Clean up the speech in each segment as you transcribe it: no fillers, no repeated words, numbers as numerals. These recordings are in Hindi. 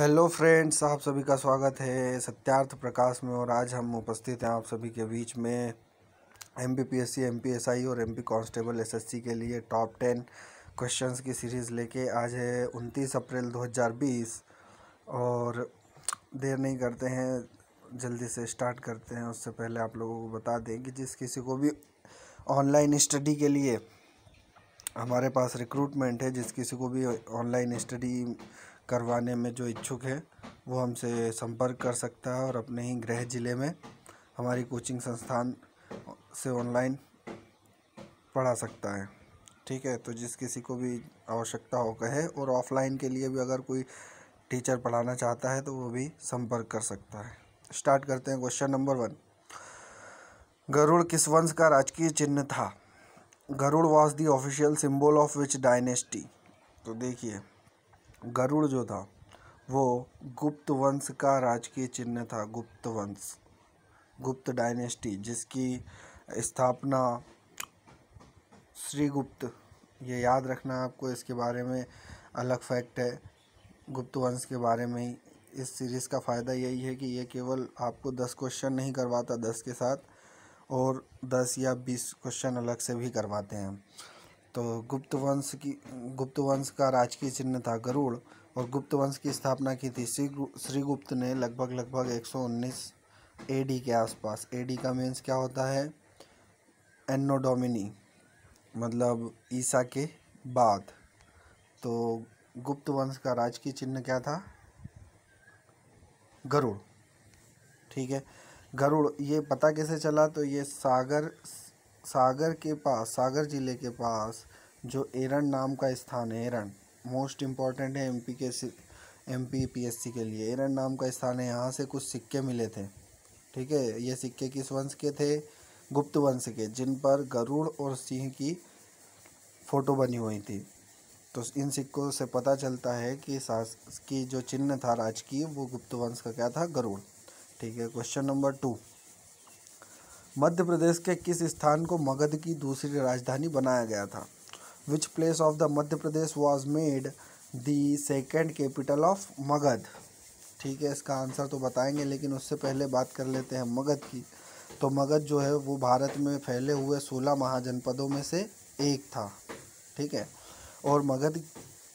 हेलो फ्रेंड्स, आप सभी का स्वागत है सत्यार्थ प्रकाश में। और आज हम उपस्थित हैं आप सभी के बीच में MPPSC, MPSI और MP कांस्टेबल SSC के लिए टॉप 10 क्वेश्चंस की सीरीज़ लेके। आज है 29 अप्रैल 2020 और देर नहीं करते हैं, जल्दी से स्टार्ट करते हैं। उससे पहले आप लोगों को बता दें कि जिस किसी को भी ऑनलाइन स्टडी के लिए हमारे पास रिक्रूटमेंट है, जिस किसी को भी ऑनलाइन स्टडी करवाने में जो इच्छुक है वो हमसे संपर्क कर सकता है और अपने ही गृह जिले में हमारी कोचिंग संस्थान से ऑनलाइन पढ़ा सकता है। ठीक है, तो जिस किसी को भी आवश्यकता हो कहे, और ऑफलाइन के लिए भी अगर कोई टीचर पढ़ाना चाहता है तो वो भी संपर्क कर सकता है। स्टार्ट करते हैं। क्वेश्चन नंबर 1, गरुड़ किस वंश का राजकीय चिन्ह था? Garuda was the official symbol of which dynasty? तो देखिए, गरुड़ जो था वो गुप्त वंश का राजकीय चिन्ह था। गुप्त वंश, गुप्त डायनेस्टी, जिसकी स्थापना श्रीगुप्त, ये याद रखना आपको, इसके बारे में अलग फैक्ट है गुप्त वंश के बारे में ही। इस सीरीज़ का फ़ायदा यही है कि ये केवल आपको 10 क्वेश्चन नहीं करवाता 10 के साथ, और 10 या 20 क्वेश्चन अलग से भी करवाते हैं। तो गुप्त वंश का राजकीय चिन्ह था गरुड़, और गुप्त वंश की स्थापना की थी श्रीगुप्त ने लगभग 119 AD के आसपास। AD का मीन्स क्या होता है? एनो डोमिनी, मतलब ईसा के बाद। तो गुप्त वंश का राजकीय चिन्ह क्या था? गरुड़। ठीक है, गरुड़ ये पता कैसे चला? तो ये सागर के पास, सागर जिले के पास जो एरन नाम का स्थान है, एरन मोस्ट इम्पॉर्टेंट है MPPSC के लिए। एरन नाम का स्थान है, यहाँ से कुछ सिक्के मिले थे। ठीक है, ये सिक्के किस वंश के थे? गुप्त वंश के, जिन पर गरुड़ और सिंह की फ़ोटो बनी हुई थी। तो इन सिक्कों से पता चलता है कि जो चिन्ह था राजकीय, वो गुप्त वंश का क्या था? गरुड़। ठीक है, क्वेश्चन नंबर 2, मध्य प्रदेश के किस स्थान को मगध की दूसरी राजधानी बनाया गया था? Which place of the Madhya Pradesh was made the second capital of Magadh? ठीक है, इसका आंसर तो बताएंगे, लेकिन उससे पहले बात कर लेते हैं मगध की। तो मगध जो है वो भारत में फैले हुए 16 महाजनपदों में से एक था। ठीक है, और मगध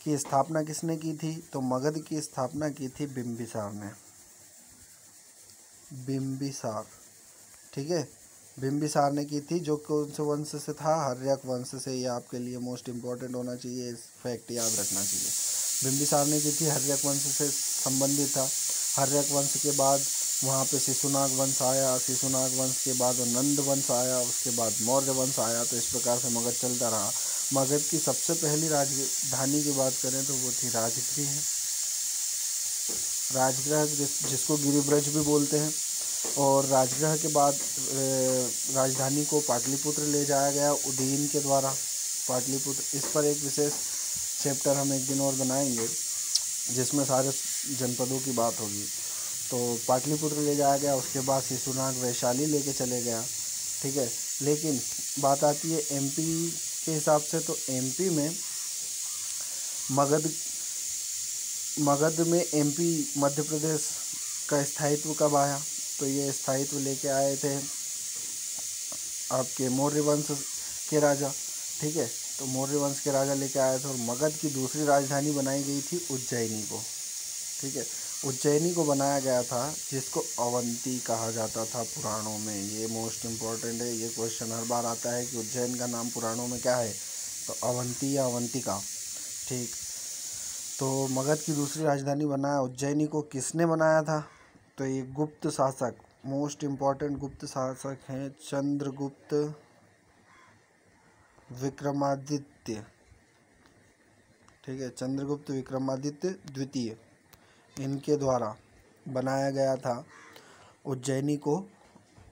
की स्थापना किसने की थी? तो मगध की स्थापना की थी बिंबिसार ने। बिंबिसार, ठीक है, बिंबिसार ने की थी। जो कौन से वंश से था? हर्यक वंश से। ये आपके लिए मोस्ट इम्पॉर्टेंट होना चाहिए, इस फैक्ट याद रखना चाहिए। बिंबिसार ने की थी, हर्यक वंश से संबंधित था। हर्यक वंश के बाद वहाँ पे शिशुनाग वंश आया, शिशुनाग वंश के बाद नंद वंश आया, उसके बाद मौर्य वंश आया। तो इस प्रकार से मगध चलता रहा। मगध की सबसे पहली राजधानी की बात करें तो वो थी राजगृह। राजगृह जिसको गिरिब्रज भी बोलते हैं। और राजगृह के बाद राजधानी को पाटलिपुत्र ले जाया गया उदयन के द्वारा। पाटलिपुत्र, इस पर एक विशेष चैप्टर हम एक दिन और बनाएंगे जिसमें सारे जनपदों की बात होगी। तो पाटलिपुत्र ले जाया गया, उसके बाद शिशुनाग वैशाली लेके चले गया। ठीक है, लेकिन बात आती है MP के हिसाब से। तो MP में मगध में MP मध्य प्रदेश का स्थायित्व कब आया? तो ये स्थायित्व लेके आए थे आपके मौर्य वंश के राजा। ठीक है, तो मौर्य वंश के राजा लेके आए थे, और मगध की दूसरी राजधानी बनाई गई थी उज्जैनी को। ठीक है, उज्जैनी को बनाया गया था, जिसको अवंती कहा जाता था पुराणों में। ये मोस्ट इम्पॉर्टेंट है, ये क्वेश्चन हर बार आता है कि उज्जैन का नाम पुराणों में क्या है? तो अवंती या अवंतिका। ठीक, तो मगध की दूसरी राजधानी बनाया उज्जैनी को। किसने बनाया था? तो ये गुप्त शासक, मोस्ट इम्पॉर्टेंट गुप्त शासक हैं चंद्रगुप्त विक्रमादित्य। ठीक है, चंद्रगुप्त विक्रमादित्य द्वितीय, इनके द्वारा बनाया गया था उज्जैनी को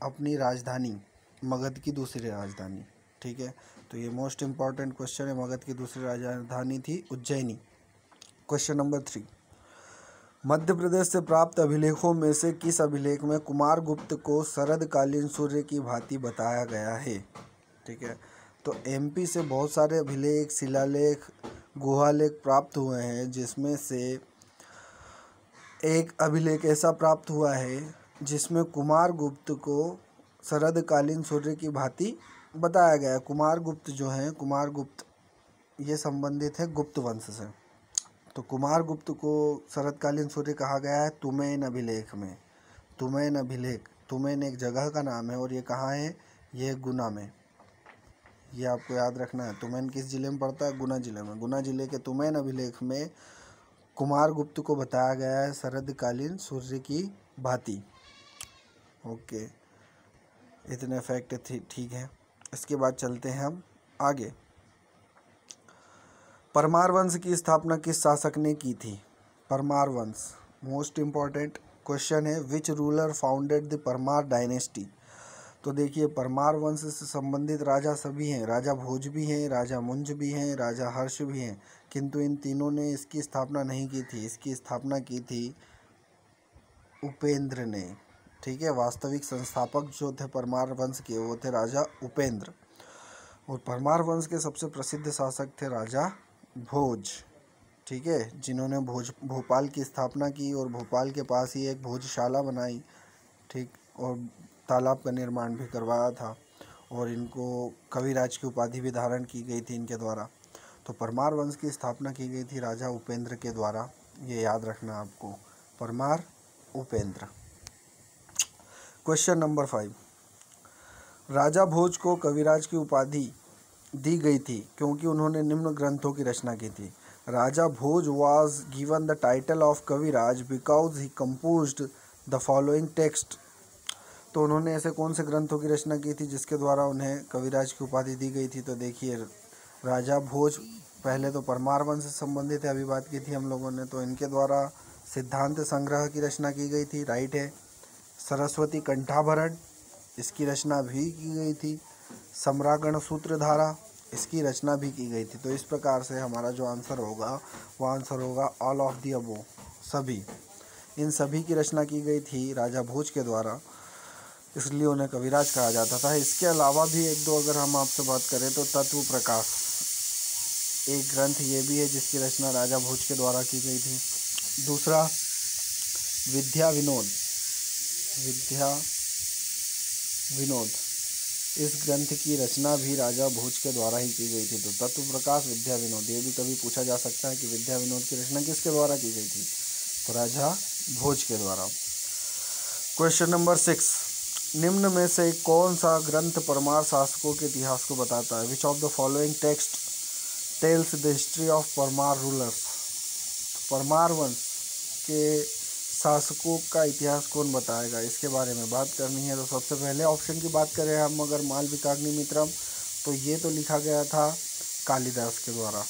अपनी राजधानी, मगध की दूसरी राजधानी। ठीक है, तो ये मोस्ट इम्पॉर्टेंट क्वेश्चन है। मगध की दूसरी राजधानी थी उज्जैनी। क्वेश्चन नंबर 3, मध्य प्रदेश से प्राप्त अभिलेखों में से किस अभिलेख में कुमारगुप्त को शरदकालीन सूर्य की भांति बताया गया है? ठीक है, तो MP से बहुत सारे अभिलेख, शिलालेख, गुहालेख प्राप्त हुए हैं, जिसमें से एक अभिलेख ऐसा प्राप्त हुआ है जिसमें कुमार गुप्त को शरदकालीन सूर्य की भांति बताया गया है। कुमार गुप्त जो हैं, कुमार गुप्त ये संबंधित है गुप्त वंश से। तो कुमार गुप्त को शरदकालीन सूर्य कहा गया है तुमैन अभिलेख में। तुमैन अभिलेख, तुमैन एक जगह का नाम है और ये कहाँ है, ये गुना में। ये आपको याद रखना है। तुमैन किस जिले में पड़ता है, गुना जिले में। गुना जिले के तुमैन अभिलेख में कुमार गुप्त को बताया गया है शरदकालीन सूर्य की भांति। ओके, इतने फैक्ट ठीक है। इसके बाद चलते हैं हम आगे। परमार वंश की स्थापना किस शासक ने की थी? परमार वंश मोस्ट इम्पॉर्टेंट क्वेश्चन है। Which ruler founded the Parmar dynasty? तो देखिए, परमार वंश से संबंधित राजा सभी हैं। राजा भोज भी हैं, राजा मुंज भी हैं, राजा हर्ष भी हैं, किंतु इन तीनों ने इसकी स्थापना नहीं की थी। इसकी स्थापना की थी उपेंद्र ने। ठीक है, वास्तविक संस्थापक जो थे परमार वंश के वो थे राजा उपेंद्र। और परमार वंश के सबसे प्रसिद्ध शासक थे राजा भोज। ठीक है, जिन्होंने भोपाल की स्थापना की और भोपाल के पास ही एक भोजशाला बनाई। ठीक, और तालाब का निर्माण भी करवाया था और इनको कविराज की उपाधि भी धारण की गई थी इनके द्वारा। तो परमार वंश की स्थापना की गई थी राजा उपेंद्र के द्वारा। ये याद रखना आपको, परमार उपेंद्र। Question number 5। राजा भोज को कविराज की उपाधि दी गई थी क्योंकि उन्होंने निम्न ग्रंथों की रचना की थी। राजा भोज was given the title of Kaviraj because he composed the following text। तो उन्होंने ऐसे कौन से ग्रंथों की रचना की थी जिसके द्वारा उन्हें कविराज की उपाधि दी गई थी? तो देखिए, राजा भोज पहले तो परमार वंश से संबंधित है, अभी बात की थी हम लोगों ने। तो इनके द्वारा सिद्धांत संग्रह की रचना की गई थी, राइट है। सरस्वती कंठाभरण, इसकी रचना भी की गई थी। सम्रागण सूत्रधारा, इसकी रचना भी की गई थी। तो इस प्रकार से हमारा जो आंसर होगा वो आंसर होगा ऑल ऑफ दी अबो, सभी। इन सभी की रचना की गई थी राजा भोज के द्वारा, इसलिए उन्हें कविराज कहा जाता था। इसके अलावा भी एक दो अगर हम आपसे बात करें तो तत्व प्रकाश एक ग्रंथ ये भी है जिसकी रचना राजा भोज के द्वारा की गई थी। दूसरा विद्या विनोद, विद्या विनोद, इस ग्रंथ की रचना भी राजा भोज के द्वारा ही की गई थी। तो तत्व प्रकाश, विद्या विनोद, ये भी कभी पूछा जा सकता है कि विद्या विनोद की रचना किसके द्वारा की गई थी? तो राजा भोज के द्वारा। Question number 6। निम्न में से कौन सा ग्रंथ परमार शासकों के इतिहास को बताता है? Which of the following text tells the history of Parmar rulers? Parmar वंश के शासकों का इतिहास कौन बताएगा, इसके बारे में बात करनी है। तो सबसे पहले ऑप्शन की बात करें हम अगर मालविकाग्निमित्रम, तो ये तो लिखा गया था कालिदास के द्वारा,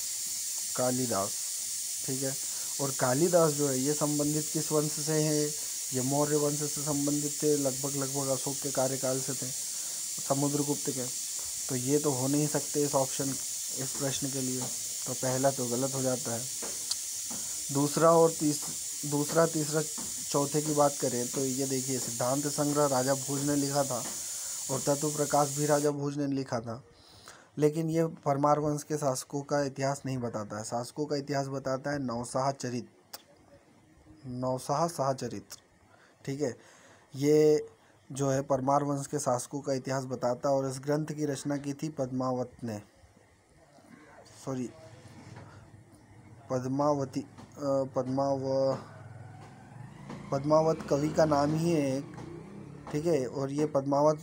कालिदास। ठीक है, और कालिदास जो है ये संबंधित किस वंश से है? ये मौर्य वंश से संबंधित थे, लगभग अशोक के कार्यकाल से थे, समुद्रगुप्त के। तो ये तो हो नहीं सकते इस ऑप्शन, इस प्रश्न के लिए। तो पहला तो गलत हो जाता है। दूसरा तीसरा चौथे की बात करें तो ये देखिए, सिद्धांत संग्रह राजा भोज ने लिखा था और तत्व प्रकाश भी राजा भोज ने लिखा था, लेकिन ये परमार वंश के शासकों का इतिहास नहीं बताता है। शासकों का इतिहास बताता है नौशाह साहचरित। ठीक है, ये जो है परमार वंश के शासकों का इतिहास बताता है और इस ग्रंथ की रचना की थी पद्मावत कवि का नाम ही है एक। ठीक है, और ये पद्मावत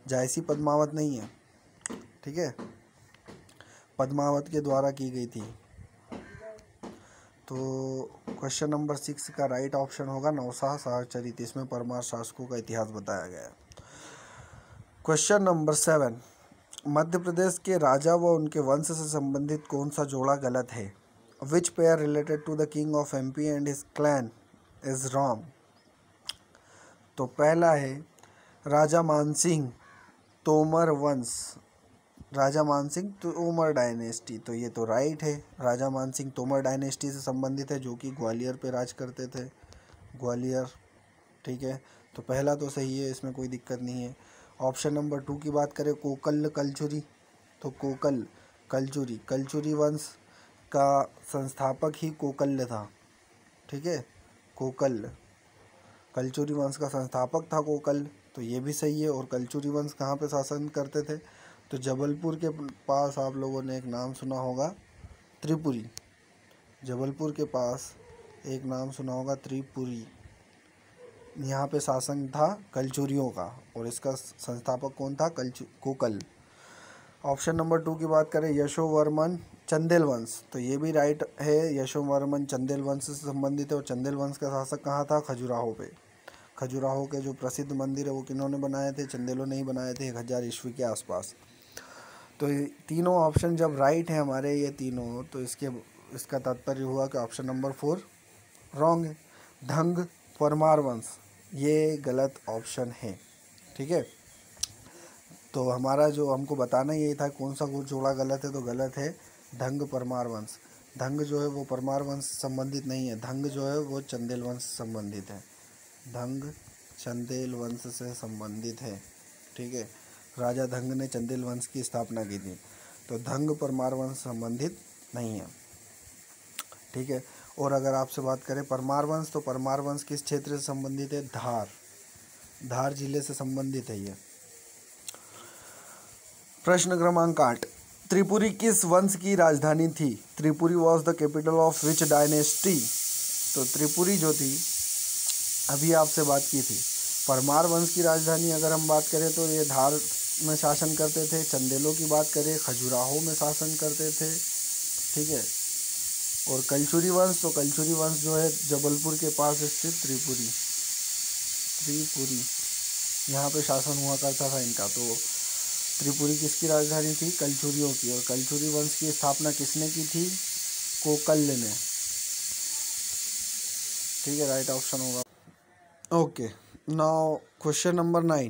जायसी पद्मावत नहीं है। ठीक है, पद्मावत के द्वारा की गई थी। तो क्वेश्चन नंबर 6 का राइट ऑप्शन होगा नौशाह साहचरित। इसमें परमार शासकों का इतिहास बताया गया है। Question number 7। मध्य प्रदेश के राजा व उनके वंश से संबंधित कौन सा जोड़ा गलत है? Which pair related to the king of MP and his clan is wrong? तो पहला है राजा मानसिंह तोमर वंश, राजा मानसिंह तोमर डायनेस्टी। तो ये तो राइट है, राजा मानसिंह तोमर डायनेस्टी से संबंधित है जो कि ग्वालियर पे राज करते थे, ग्वालियर। ठीक है, तो पहला तो सही है, इसमें कोई दिक्कत नहीं है। ऑप्शन नंबर 2 की बात करें कोकल कलचुरी, तो कोकल कलचुरी वंश का संस्थापक ही कोकल्य था। ठीक है, कोकल। कलचुरी वंश का संस्थापक था कोकल, तो ये भी सही है। और कलचुरी वंश कहाँ पे शासन करते थे? तो जबलपुर के पास आप लोगों ने एक नाम सुना होगा, त्रिपुरी। जबलपुर के पास एक नाम सुना होगा, त्रिपुरी। यहाँ पे शासन था कलचुरियों का, और इसका संस्थापक कौन था? कोकल। ऑप्शन नंबर 2 की बात करें, यशोवर्मन चंदेल वंश, तो ये भी राइट है। यशोवर्मन चंदेल वंश से संबंधित है। और चंदेल वंश का शासक कहाँ था? खजुराहो पे। खजुराहो के जो प्रसिद्ध मंदिर है वो किन्होंने बनाए थे? चंदेलों ने ही बनाए थे 1000 ईस्वी के आसपास। तो ये तीनों ऑप्शन जब राइट है हमारे, ये तीनों, तो इसका तात्पर्य हुआ कि ऑप्शन नंबर 4 रॉन्ग है। धंग परमार वंश, ये गलत ऑप्शन है। ठीक है, तो हमारा जो हमको बताना यही था कौन सा जोड़ा गलत है, तो गलत है धंग परमार वंश। धंग जो है वो परमार वंश से संबंधित नहीं है, धंग जो है वो चंदेल वंश से संबंधित है। धंग चंदेल वंश से संबंधित है। ठीक है, राजा धंग ने चंदेल वंश की स्थापना की थी, तो धंग परमार वंश संबंधित नहीं है। ठीक है, और अगर आपसे बात करें परमार वंश, तो परमार वंश किस क्षेत्र से संबंधित है? धार जिले से संबंधित है ये। प्रश्न क्रमांक 8, त्रिपुरी किस वंश की राजधानी थी? Tripuri was the capital of which dynasty? तो त्रिपुरी जो थी, अभी आपसे बात की थी, परमार वंश की राजधानी अगर हम बात करें तो ये धार में शासन करते थे। चंदेलों की बात करें, खजुराहो में शासन करते थे। ठीक है, और कलचुरी वंश, तो कलचुरी वंश जो है जबलपुर के पास स्थित त्रिपुरी यहाँ पे शासन हुआ करता था इनका। तो त्रिपुरी किसकी राजधानी थी? कलचुरियों की। और कलचुरी वंश की स्थापना किसने की थी? कोकल्य ने। ठीक है, राइट ऑप्शन होगा। Okay, now question number 9,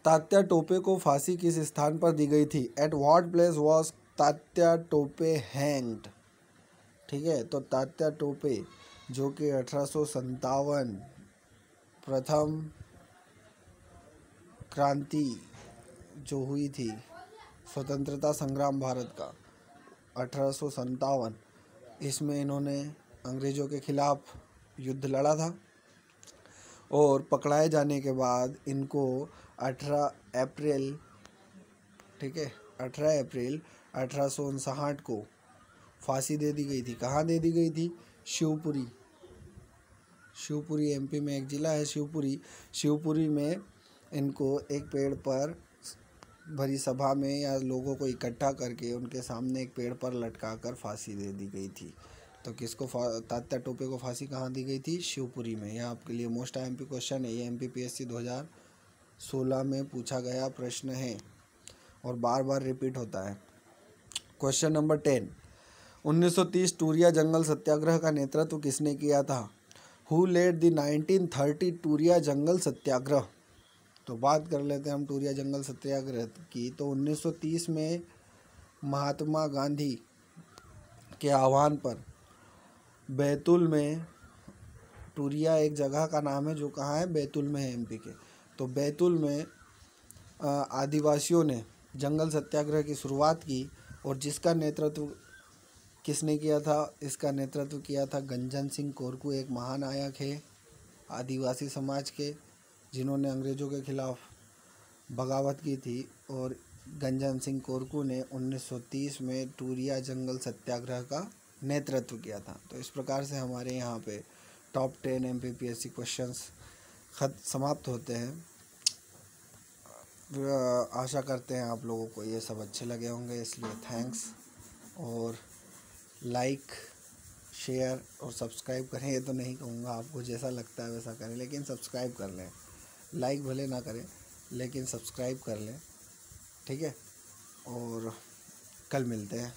Tatya Tope को फांसी किस स्थान पर दी गई थी? At what place was Tatya Tope hanged? ठीक है, तो तात्या टोपे जो कि 1857 प्रथम क्रांति जो हुई थी, स्वतंत्रता संग्राम भारत का 1857, इसमें इन्होंने अंग्रेज़ों के खिलाफ युद्ध लड़ा था। और पकड़ाए जाने के बाद इनको 18 अप्रैल, ठीक है, 18 अप्रैल 1859 को फांसी दे दी गई थी। कहाँ दे दी गई थी? शिवपुरी एमपी में एक ज़िला है शिवपुरी में इनको एक पेड़ पर भरी सभा में या लोगों को इकट्ठा करके उनके सामने एक पेड़ पर लटकाकर फांसी दे दी गई थी। तो किसको तात्या टोपे को फांसी कहाँ दी गई थी? शिवपुरी में। यह आपके लिए मोस्ट एमपी क्वेश्चन है, ये MPPSC 2016 में पूछा गया प्रश्न है और बार बार रिपीट होता है। क्वेश्चन नंबर 10, 1930 टूरिया जंगल सत्याग्रह का नेतृत्व किसने किया था? हु लेड द 1930 टूरिया जंगल सत्याग्रह? तो बात कर लेते हैं हम टूरिया जंगल सत्याग्रह की। तो 1930 में महात्मा गांधी के आह्वान पर बैतूल में, टूरिया एक जगह का नाम है जो कहाँ है? बैतूल में है, MP के। तो बैतूल में आदिवासियों ने जंगल सत्याग्रह की शुरुआत की, और जिसका नेतृत्व किसने किया था? इसका नेतृत्व किया था गंजन सिंह कोरकू, एक महानायक है आदिवासी समाज के, जिन्होंने अंग्रेज़ों के खिलाफ बगावत की थी। और गंजन सिंह कोरकू ने 1930 में टूरिया जंगल सत्याग्रह का नेतृत्व किया था। तो इस प्रकार से हमारे यहाँ पे टॉप 10 MPPSC क्वेश्चंस समाप्त होते हैं। आशा करते हैं आप लोगों को ये सब अच्छे लगे होंगे, इसलिए थैंक्स। और लाइक, शेयर और सब्सक्राइब करें, ये तो नहीं कहूँगा, आपको जैसा लगता है वैसा करें, लेकिन सब्सक्राइब कर लें। लाइक भले ना करें लेकिन सब्सक्राइब कर लें। ठीक है, और कल मिलते हैं।